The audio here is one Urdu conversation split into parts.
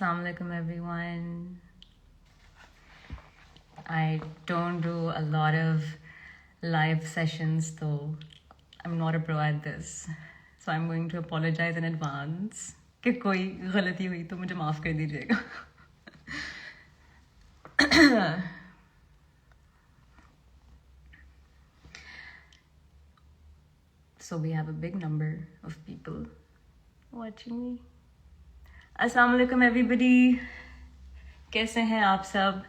Assalamu alaikum everyone. I don't do a lot of live sessions though. I'm not a pro at this. So I'm going to apologize in advance. کہ کوئی غلطی ہوئی تو مجھے معاف کر دیجیے گا. So we have a big number of people watching me. Assalamu alaikum everybody. کیسے ہیں آپ سب؟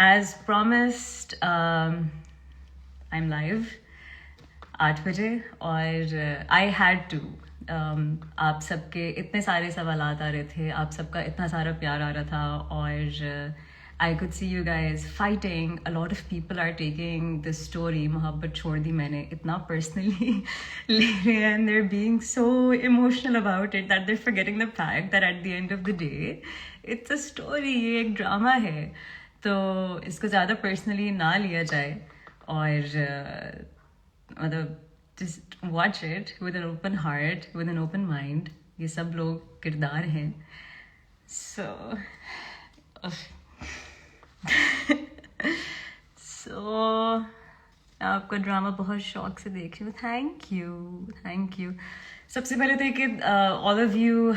As promised, I'm live 8 بجے اور I had to. آپ سب کے اتنے سارے سوالات آ رہے تھے, آپ سب کا اتنا سارا پیار آ رہا تھا, اور I could see you guys fighting. A lot of people are taking this story, mohabbat چھوڑ دی میں نے, اتنا personally لے رہے ہیں, and they're being so emotional about it that they're forgetting the fact that at the end of the day it's a story, یہ ایک ڈرامہ ہے. تو اس کو زیادہ پرسنلی نہ لیا جائے, اور مطلب just watch it with an open heart, with an open mind. یہ سب لوگ کردار ہیں. So آپ کا ڈرامہ بہت شوق سے دیکھ رہی ہوں. Thank you. سب سے پہلے تو کہ all of you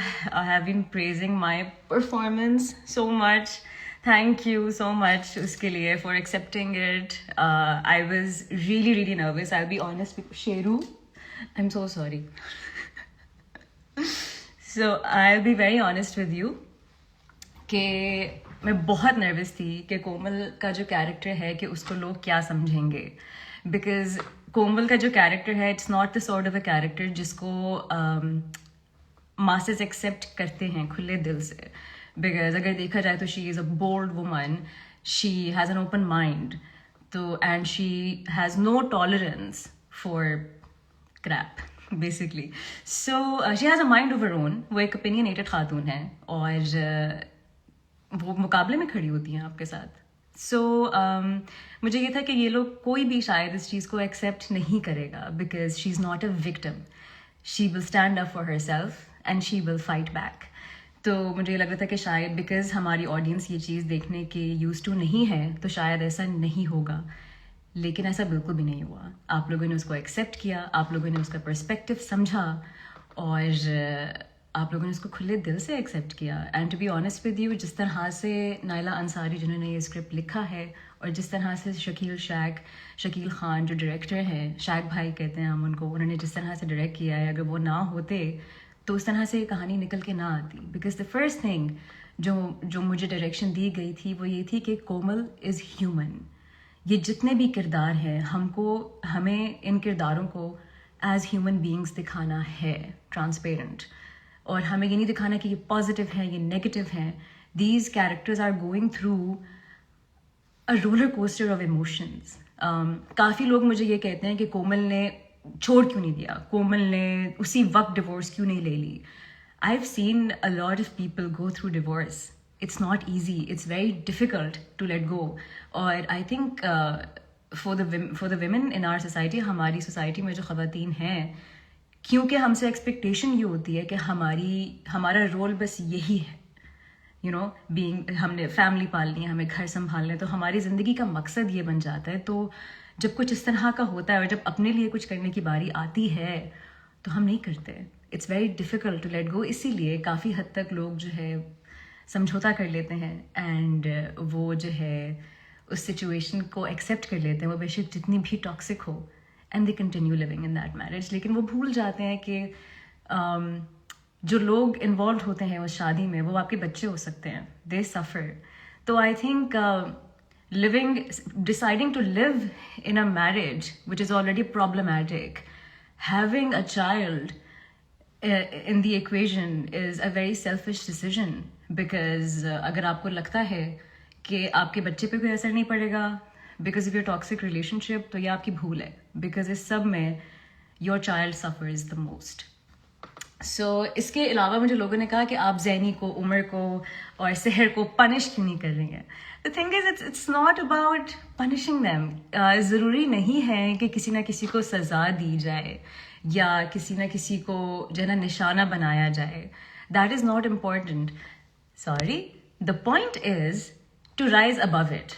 have been praising my performance so much. Thank you so much اس کے لیے, for accepting it. I was really nervous. I'll be honest with Sheru. I'm so sorry. So I'll be very honest with you کہ میں بہت نروس تھی کہ کومل کا جو کیریکٹر ہے کہ اس کو لوگ کیا سمجھیں گے. بیکاز کومل کا جو کیریکٹر ہے, it's not the sort of a character جس کو ماسز ایکسیپٹ کرتے ہیں کھلے دل سے. بیکاز اگر دیکھا جائے تو she is a bold woman, she has an open mind, تو and she has no tolerance for crap basically. So she has a mind of her own. وہ ایک اوپینینیٹڈ خاتون ہے, اور وہ مقابلے میں کھڑی ہوتی ہیں آپ کے ساتھ. سو مجھے یہ تھا کہ یہ لوگ کوئی بھی شاید اس چیز کو ایکسیپٹ نہیں کرے گا, because she is not a victim. She will stand up for herself and she will fight back. تو مجھے یہ لگ رہا تھا کہ شاید بیکاز ہماری آڈینس یہ چیز دیکھنے کے یوز ٹو نہیں ہے تو شاید ایسا نہیں ہوگا, لیکن ایسا بالکل بھی نہیں ہوا. آپ لوگوں نے اس کو ایکسیپٹ کیا, آپ لوگوں نے اس کا پرسپیکٹو سمجھا, اور آپ لوگوں نے اس کو کھلے دل سے ایکسیپٹ کیا. And to be honest with you, جس طرح سے نائلہ انصاری جنہوں نے یہ اسکرپٹ لکھا ہے, اور جس طرح سے شکیل خان جو ڈائریکٹر ہیں, شیخ بھائی کہتے ہیں ہم ان کو, انہوں نے جس طرح سے ڈائریکٹ کیا ہے, اگر وہ نہ ہوتے تو اس طرح سے یہ کہانی نکل کے نہ آتی. بیکاز دا فرسٹ تھنگ جو مجھے ڈائریکشن دی گئی تھی وہ یہ تھی کہ کومل از ہیومن. یہ جتنے بھی کردار ہیں, ہمیں ان کرداروں کو ایز ہیومن بینگس دکھانا ہے, ٹرانسپیرنٹ. اور ہمیں یہ نہیں دکھانا کہ یہ پازیٹیو ہیں, یہ نیگیٹو ہیں. These characters are going through a roller coaster of emotions. کافی لوگ مجھے یہ کہتے ہیں کہ کومل نے چھوڑ کیوں نہیں دیا, کومل نے اسی وقت ڈیورس کیوں نہیں لے لی. I have seen a lot of people go through divorce. It's not easy, it's very difficult to let go. اور I think for the women in our society, ہماری سوسائٹی میں جو خواتین ہیں, کیونکہ ہم سے ایکسپیکٹیشن یہ ہوتی ہے کہ ہمارا رول بس یہی ہے, بینگ, ہم نے فیملی پالنی ہے, ہمیں گھر سنبھالنا ہے, تو ہماری زندگی کا مقصد یہ بن جاتا ہے. تو جب کچھ اس طرح کا ہوتا ہے اور جب اپنے لیے کچھ کرنے کی باری آتی ہے تو ہم نہیں کرتے. It's very difficult to let go. اسی لیے کافی حد تک لوگ جو ہے سمجھوتا کر لیتے ہیں, اینڈ وہ جو ہے اس سچویشن کو ایکسیپٹ کر لیتے ہیں, وہ بے شک جتنی بھی ٹاکسک ہو, and they continue living in that marriage. لیکن وہ بھول جاتے ہیں کہ جو لوگ انوالوڈ ہوتے ہیں اس شادی میں, وہ آپ کے بچے ہو سکتے ہیں, دے سفر. تو I think deciding to live in a marriage which is already problematic, having a child in the equation is a very selfish decision. Because اگر آپ کو لگتا ہے کہ آپ کے بچے پہ کوئی اثر نہیں پڑے گا because of your toxic relationship, تو یہ آپ کی بھول ہے. because اس سب میں your child suffers the most. سو اس کے علاوہ مجھے لوگوں نے کہا کہ آپ زینی کو, عمر کو اور سحر کو پنش کیوں نہیں کر رہی ہیں. The thing is, it's not about punishing them. ضروری نہیں ہے کہ کسی نہ کسی کو سزا دی جائے یا کسی نہ کسی کو جو ہے نا نشانہ بنایا جائے. That is not important. Sorry, the point is to rise above it.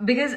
because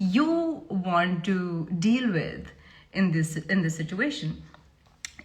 you want to deal with in this situation.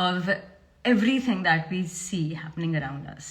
of everything that we see happening around us.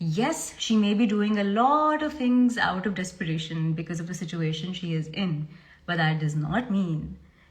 Yes, she may be doing a lot of things out of desperation because of the situation she is in, but that does not mean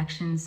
actions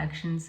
actions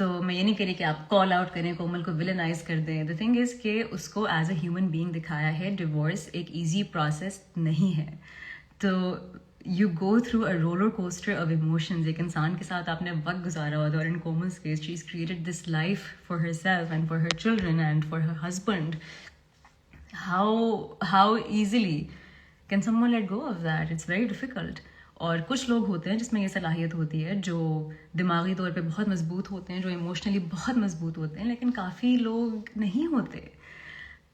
تو میں یہ نہیں کہہ رہی کہ آپ کال آؤٹ کریں, کومل کو ولنائز کر دیں. دا تھنگ از کہ اس کو ایز اے ہیومن بینگ دکھایا ہے. ڈیورس ایک ایزی پروسیس نہیں ہے. تو you go through a roller coaster of emotions. ایک انسان کے ساتھ آپ نے وقت گزارا ہوتا ہے, اور in Komal's case she is created this life for herself and for her children and for her husband. how easily can someone let go of that? It's very difficult. اور کچھ لوگ ہوتے ہیں جس میں یہ صلاحیت ہوتی ہے, جو دماغی طور پہ بہت مضبوط ہوتے ہیں, جو ایموشنلی بہت مضبوط ہوتے ہیں, لیکن کافی لوگ نہیں ہوتے.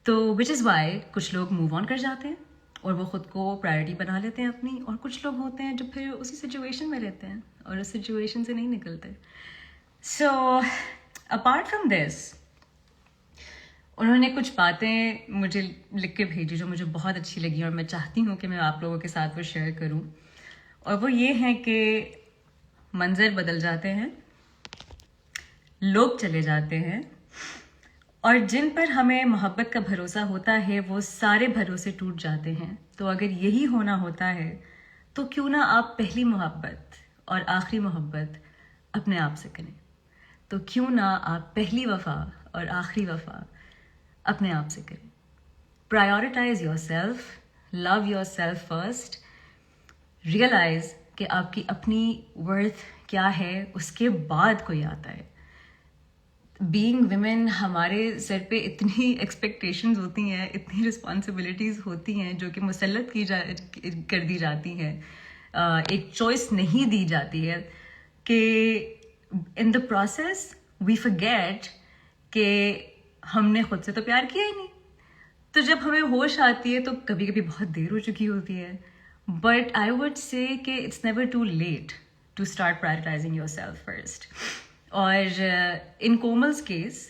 تو وچ از وائی کچھ لوگ موو آن کر جاتے ہیں اور وہ خود کو پرائرٹی بنا لیتے ہیں اپنی, اور کچھ لوگ ہوتے ہیں جو پھر اسی سچویشن میں رہتے ہیں اور اس سچویشن سے نہیں نکلتے. سو اپارٹ فرام دس, انہوں نے کچھ باتیں مجھے لکھ کے بھیجی جو مجھے بہت اچھی لگی, اور میں چاہتی ہوں کہ میں آپ لوگوں کے ساتھ وہ شیئر کروں. اور وہ یہ ہیں کہ منظر بدل جاتے ہیں, لوگ چلے جاتے ہیں, اور جن پر ہمیں محبت کا بھروسہ ہوتا ہے وہ سارے بھروسے ٹوٹ جاتے ہیں. تو اگر یہی ہونا ہوتا ہے تو کیوں نہ آپ پہلی محبت اور آخری محبت اپنے آپ سے کریں. تو کیوں نہ آپ پہلی وفا اور آخری وفا اپنے آپ سے کریں. Prioritise yourself, love yourself first. Realise کہ آپ کی اپنی ورتھ کیا ہے, اس کے بعد کوئی آتا ہے. بینگ ویمن, ہمارے سر پہ اتنی ایکسپیکٹیشنز ہوتی ہیں, اتنی رسپانسبلٹیز ہوتی ہیں جو کہ مسلط کر دی جاتی ہیں, ایک چوائس نہیں دی جاتی ہے, کہ ان دا پروسیس وی فرگیٹ کہ ہم نے خود سے تو پیار کیا ہی نہیں. تو جب ہمیں ہوش آتی ہے تو کبھی کبھی بہت دیر ہو چکی ہوتی ہے. بٹ آئی وڈ سے کہ it's never too late to start prioritising yourself first. اور in Komal's case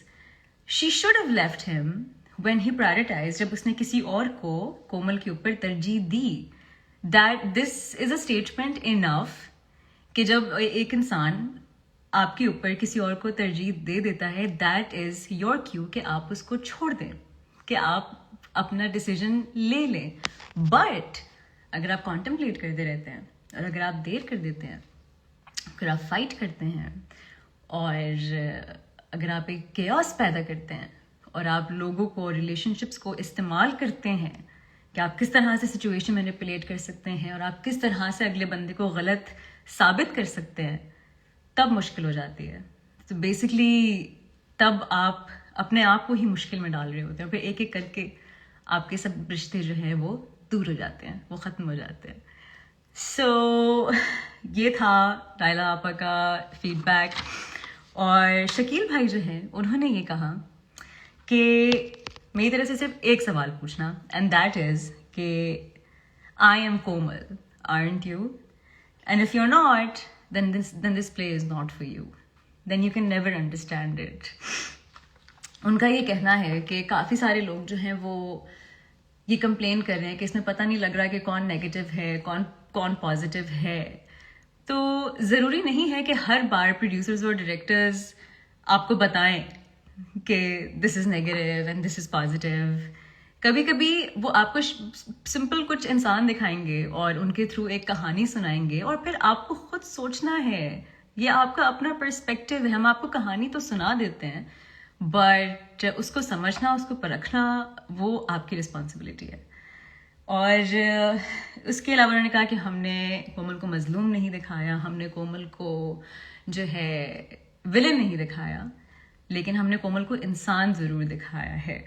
she should have left him when he prioritise, جب اس نے کسی اور کو کومل کے اوپر ترجیح دی. That this is a statement انف کہ جب ایک انسان آپ کے اوپر کسی اور کو ترجیح دے دیتا ہے, دیٹ از یور کیو کہ آپ اس کو چھوڑ دیں, کہ آپ اپنا ڈیسیژن لے لیں. بٹ اگر آپ کانٹمپلیٹ کرتے رہتے ہیں, اور اگر آپ دیر کر دیتے ہیں, اگر آپ فائٹ کرتے ہیں, اور اگر آپ ایک کیوس پیدا کرتے ہیں, اور آپ لوگوں کو, ریلیشن شپس کو استعمال کرتے ہیں کہ آپ کس طرح سے سچویشن مینیپولیٹ کر سکتے ہیں, اور آپ کس طرح سے اگلے بندے کو غلط ثابت کر سکتے ہیں, تب مشکل ہو جاتی ہے. تو بیسکلی تب آپ اپنے آپ کو ہی مشکل میں ڈال رہے ہوتے ہیں, پھر ایک ایک کر کے آپ کے سب رشتے جو ہیں وہ دور ہو جاتے ہیں, وہ ختم ہو جاتے ہیں. سو یہ تھا لائلہ آپا کا فیڈ بیک. اور شکیل بھائی جو ہیں انہوں نے یہ کہا کہ میری طرف سے صرف ایک سوال پوچھنا, اینڈ دیٹ از کہ I am Komal, aren't you? And if you are not, then this play is not for you. Then you can never understand it. ان کا یہ کہنا ہے کہ کافی سارے لوگ جو ہیں وہ یہ کمپلین کر رہے ہیں کہ اس میں پتہ نہیں لگ رہا کہ کون نیگیٹو ہے, کون پازیٹیو ہے. تو ضروری نہیں ہے کہ ہر بار پروڈیوسرز اور ڈائریکٹرز آپ کو بتائیں کہ this is negative and this is positive. کبھی کبھی وہ آپ کو سمپل کچھ انسان دکھائیں گے اور ان کے تھرو ایک کہانی سنائیں گے, اور پھر آپ کو خود سوچنا ہے. یہ آپ کا اپنا پرسپیکٹو ہے. ہم آپ کو کہانی تو سنا دیتے ہیں, بٹ اس کو سمجھنا, اس کو پرکھنا, وہ آپ کی رسپانسبلٹی ہے. اور اس کے علاوہ انہوں نے کہا کہ ہم نے کومل کو مظلوم نہیں دکھایا, ہم نے کومل کو جو ہے ولن نہیں دکھایا, لیکن ہم نے کومل کو انسان ضرور دکھایا ہے.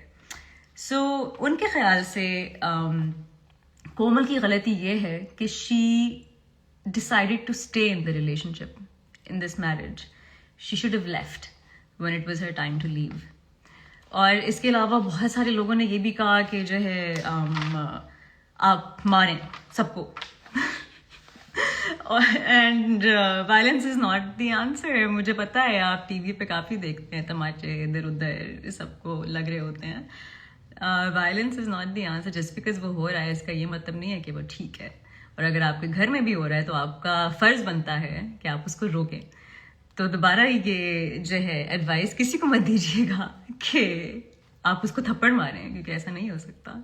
سو ان کے خیال سے کومل کی غلطی یہ ہے کہ she decided to stay in the relationship, in this marriage. She should have left when it was her time to leave. اور اس کے علاوہ بہت سارے لوگوں نے یہ بھی کہا کہ جو ہے آپ ماریں سب کو, and violence is not the answer. مجھے پتا ہے آپ ٹی وی پہ کافی دیکھتے ہیں تماچے ادھر ادھر سب کو لگ رہے ہوتے ہیں. Violence is not the answer. Just because وہ ہو رہا ہے اس کا یہ مطلب نہیں ہے کہ وہ ٹھیک ہے, اور اگر آپ کے گھر میں بھی ہو رہا ہے تو آپ کا فرض بنتا ہے کہ آپ اس کو روکیں. تو دوبارہ یہ جو ہے ایڈوائس کسی کو مت دیجیے گا کہ آپ اس کو تھپڑ ماریں, کیونکہ ایسا نہیں ہو سکتا.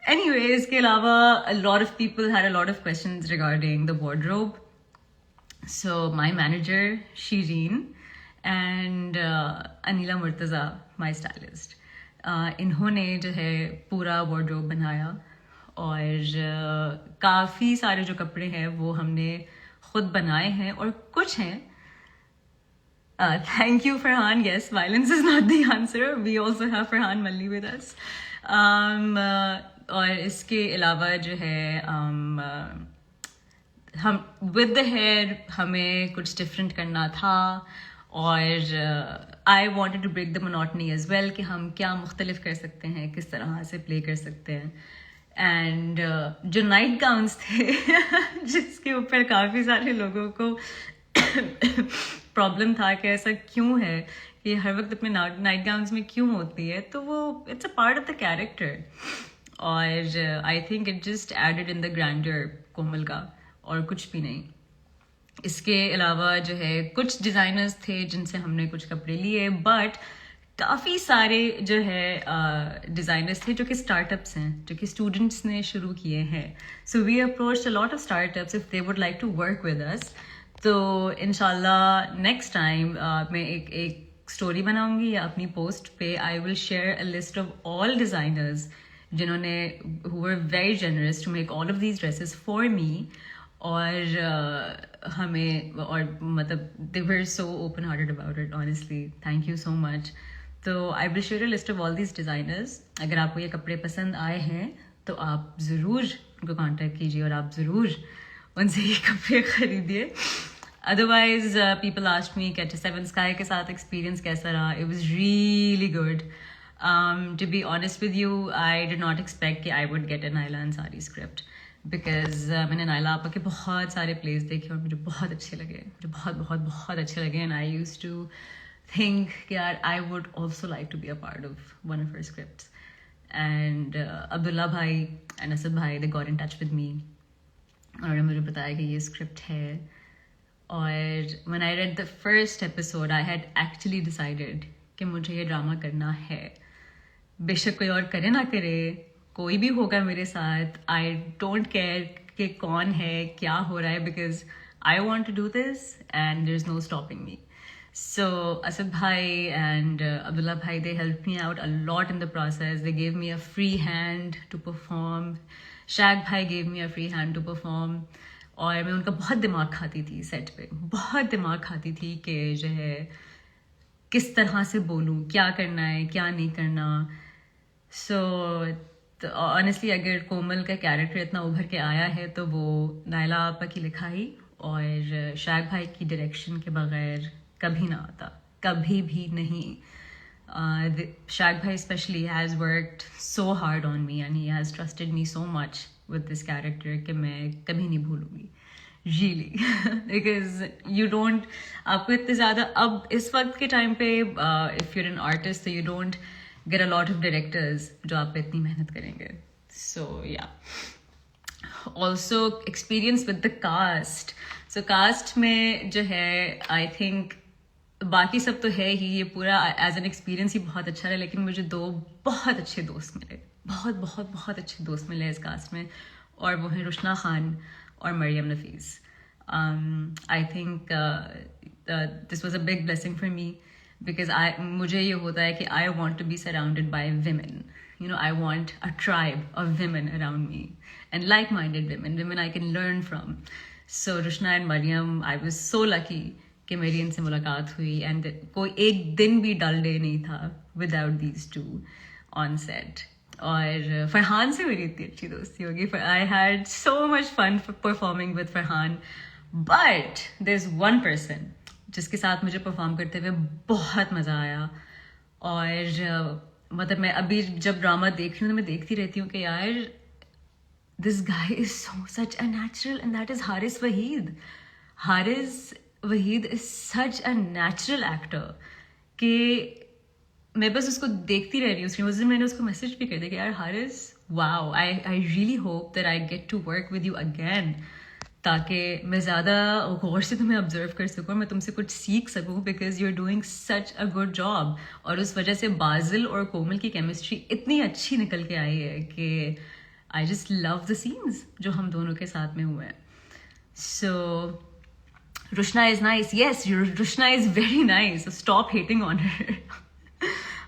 اینی وے, اس کے علاوہ a lot of people had a lot of questions regarding the wardrobe. So my manager Shireen and Aneela Murtaza my stylist. انہوں نے جو ہے پورا وارڈروب بنایا, اور کافی سارے جو کپڑے ہیں وہ ہم نے خود بنائے ہیں, اور کچھ ہیں. Thank you Farhan. Yes, violence is not the answer. We also have Farhan Malli with اس. اور اس کے علاوہ جو ہے ہم ود دا ہیئر ہمیں کچھ ڈفرینٹ کرنا تھا, اور I wanted to break the monotony as well, کہ ہم کیا مختلف کر سکتے ہیں, کس طرح سے پلے کر سکتے ہیں. اینڈ جو نائٹ گاؤنس تھے جس کے اوپر کافی سارے لوگوں کو پرابلم تھا کہ ایسا کیوں ہے کہ ہر وقت اپنے نائٹ گاؤنس میں کیوں ہوتی ہے, تو وہ it's a part of the character. اور I think it just added in the grander Komal کا, اور کچھ بھی نہیں. اس کے علاوہ جو ہے کچھ ڈیزائنرز تھے جن سے ہم نے کچھ کپڑے لیے, بٹ کافی سارے جو ہے ڈیزائنرز تھے جو کہ اسٹارٹ اپس ہیں, جو کہ اسٹوڈنٹس نے شروع کیے ہیں. So we approached a lot of startups if they would like to work with us. تو ان شاء اللہ نیکسٹ ٹائم میں ایک اسٹوری بناؤں گی یا اپنی پوسٹ پہ I will share a list of all designers جنہوں نے who were very generous to make all of these dresses for me. اور ہمیں اور مطلب they were so open hearted about it, honestly. Thank you so much. تو I will share a list of all these designers. اگر آپ کو یہ کپڑے پسند آئے ہیں تو آپ ضرور ان کو کانٹیکٹ کیجیے, اور آپ ضرور ان سے یہ کپڑے خریدیے. ادروائز پیپل آسکڈ می کہ سیون اسکائی کے ساتھ ایکسپیرینس کیسا رہا. It was really good. To be honest with you, I did not expect کہ I would get a Naila Ansari script, because میں نے نائلا آپا کے بہت سارے پلیز دیکھے اور مجھے بہت اچھے لگے, مجھے بہت بہت بہت اچھے لگے. And I used to think کہ یار I would also like to be a part of one of her scripts. And Abdullah bhai and Asad bhai they got in touch with me, انہوں نے مجھے بتایا کہ یہ اسکرپٹ ہے. اور when I read the first episode, I had actually decided کہ مجھے یہ ڈرامہ کرنا ہے. بے شک کوئی اور کرے نہ کرے, کوئی بھی ہوگا میرے ساتھ, آئی ڈونٹ کیئر کہ کون ہے, کیا ہو رہا ہے, because I want to do this and there is no stopping me. So Asad bhai and Abdullah bhai they help me out a lot in the process. They gave me a free hand to perform. Shaag bhai gave me a free hand to perform. اور میں ان کا بہت دماغ کھاتی تھی سیٹ پہ, بہت دماغ کھاتی تھی کہ جو ہے کس طرح سے بولوں, کیا کرنا ہے, کیا نہیں کرنا. سو آنیسٹلی اگر کومل کا کیریکٹر اتنا ابھر کے آیا ہے تو وہ نائلا آپا کی لکھائی اور شاگ بھائی کی ڈائریکشن کے بغیر کبھی نہ آتا, کبھی بھی نہیں. شاگ بھائی especially has worked so hard on me and he has trusted me so much with this character کہ میں کبھی نہیں بھولوں گی, ریئلی. بیکاز یو ڈونٹ, آپ کو اتنے زیادہ اب اس وقت کے ٹائم پہ if you are an artist تو you don't get a lot of directors جو آپ پہ اتنی محنت کریں گے. So yeah. Also experience with the cast. So cast میں جو ہے I think باقی سب تو ہے ہی, یہ پورا ایز این ایکسپیرئنس ہی بہت اچھا رہا, لیکن مجھے دو بہت اچھے دوست ملے, بہت بہت بہت اچھے دوست ملے اس کاسٹ میں, اور وہ ہیں رشنا خان اور مریم نفیس. I think this was a big blessing for me. Because مجھے یہ ہوتا ہے کہ I want to be surrounded by women. You know, I want a tribe of women around me and like-minded women I can learn from. So Rushna and Maryam, I was so lucky کہ میری ان سے ملاقات ہوئی, and کوئی ایک دن بھی ڈل ڈے نہیں تھا without these two on set. اور فرحان سے میری اتنی اچھی دوستی ہوگی. I had so much fun performing with Farhan. But there's one person جس کے ساتھ مجھے پرفارم کرتے ہوئے بہت مزہ آیا. اور مطلب میں ابھی جب ڈرامہ دیکھ رہی ہوں تو میں دیکھتی رہتی ہوں کہ یار this guy is such a natural, and that is Haris Waheed. Haris Waheed is such a natural actor کہ میں بس اس کو دیکھتی رہ رہی ہوں. اس دن میں نے اس کو میسج بھی کر دیا کہ یار Haris, wow, I really hope that I get to work with you again, تاکہ میں زیادہ غور سے تمہیں آبزرو کر سکوں, میں تم سے کچھ سیکھ سکوں, because you are doing such a good job. اور اس وجہ سے بازل اور کومل کی کیمسٹری اتنی اچھی نکل کے آئی ہے کہ I just love the sense جو ہم دونوں کے ساتھ میں ہوئے ہیں. سو Rushna is nice. Yes, Rushna is very nice. Stop hating on her.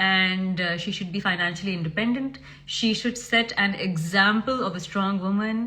and she should be financially independent. She should set an example of a strong woman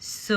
So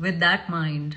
with that mind,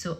So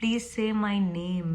Please say my name.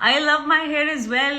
I love my hair as well.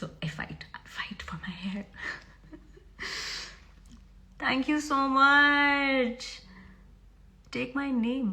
So I fight for my hair. Thank you so much. Take my name.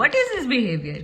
What is this behavior?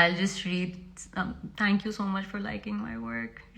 I'll just read. Thank you so much for liking my work.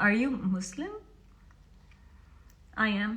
Are you Muslim? I am.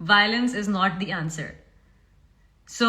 Violence is not the answer. So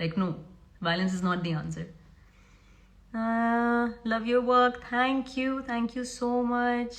Like no, violence is not the answer. Love your work. Thank you so much.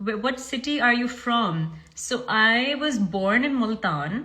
what city are you from? So I was born in Multan,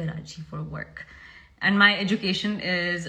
Karachi for work. And my education is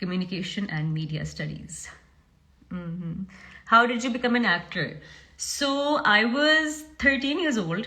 communication and media studies. How did you become an actor? So I was 13 years old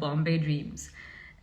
Bombay Dreams,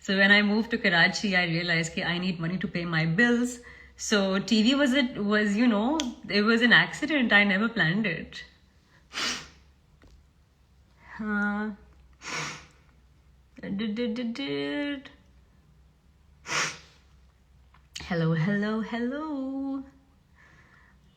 So when I moved to Karachi, I realized that I need money to pay my bills. So TV was it was an accident. I never planned it. Hello.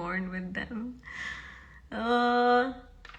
born with them.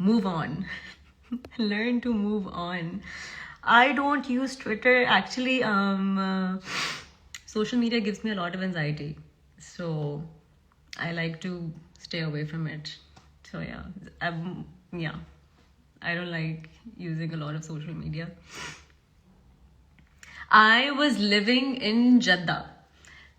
Move on. Learn to move on. I don't use Twitter. Actually, social media gives me a lot of anxiety. So I like to stay away from it. So yeah. I don't like using a lot of social media. I was living in Jeddah.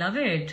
love it.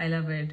I love it.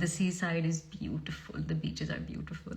the seaside is beautiful. The beaches are beautiful.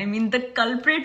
I mean the culprit,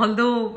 although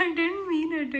I didn't mean it.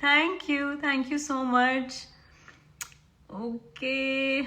Thank you so much. Okay,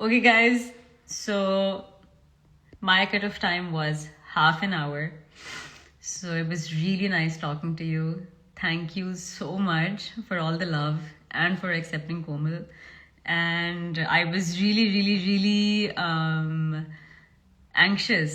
Okay guys, so my cut-off time was half an hour. So it was really nice talking to you. Thank you so much for all the love and for accepting Komal. And I was really anxious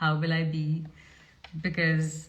How will I be? Because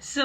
So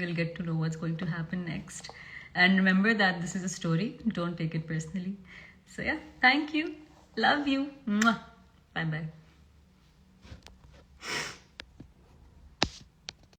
You'll get to know what's going to happen next. And remember that this is a story. Don't take it personally. So yeah, thank you. Love you. Bye bye.